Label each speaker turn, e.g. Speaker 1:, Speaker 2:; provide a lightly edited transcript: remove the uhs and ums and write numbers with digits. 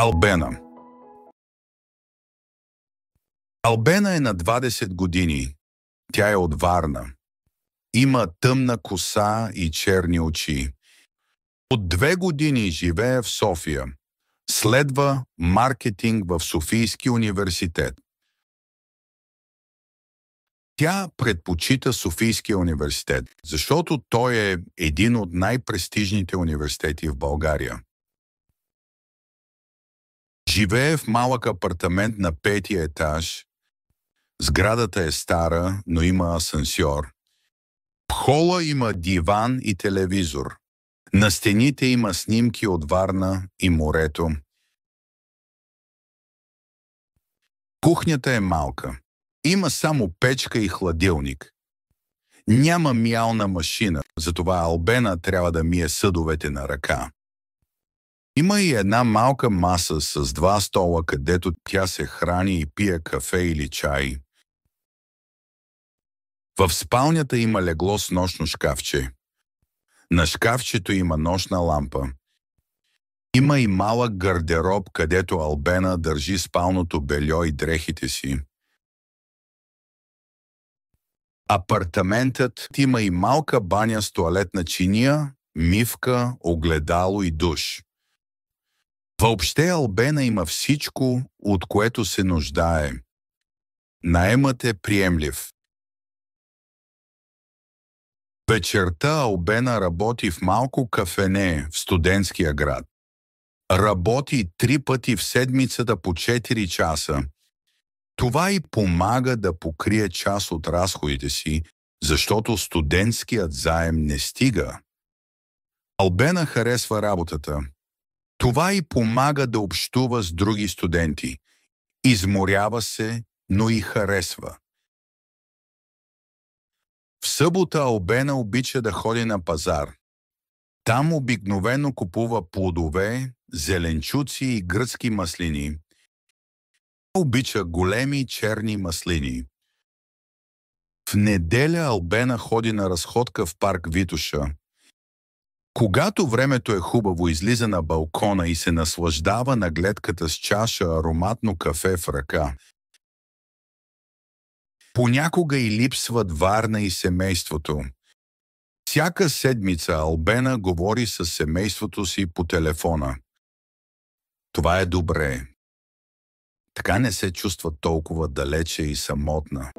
Speaker 1: Албена. Албена е на 20 години. Тя е от Варна. Има тъмна коса и черни очи. От 2 години живее в София. Следва маркетинг в Софийски университет. Тя предпочита Софийския университет, защото той е един от най-престижните университети в България. Живее в малък апартамент на 5-ти етаж. Сградата е стара, но има асансьор. В хола има диван и телевизор. На стените има снимки от Варна и морето. Кухнята е малка. Има само печка и хладилник. Няма миялна машина, затова Албена трябва да мие съдовете на ръка. Има и една малка маса с 2 стола, където тя се храни и пие кафе или чай. В спалнята има легло с нощно шкафче. На шкафчето има нощна лампа. Има и малък гардероб, където Албена държи спалното бельо и дрехите си. Апартаментът има и малка баня с тоалетна чиния, мивка, огледало и душ. Въобще Албена има всичко, от което се нуждае. Наемът е приемлив. Вечерта Албена работи в малко кафене в Студентския град. Работи 3 пъти в седмицата по 4 часа. Това й помага да покрие част от разходите си, защото студентският заем не стига. Албена харесва работата. Това й помага да общува с други студенти. Изморява се, но и харесва. В събота Албена обича да ходи на пазар. Там обикновено купува плодове, зеленчуци и гръцки маслини. Обича големи черни маслини. В неделя Албена ходи на разходка в парк Витоша. Когато времето е хубаво, излиза на балкона и се наслаждава на гледката с чаша ароматно кафе в ръка. Понякога и липсват Варна и семейството. Всяка седмица Албена говори с семейството си по телефона. Това е добре. Така не се чувства толкова далече и самотна.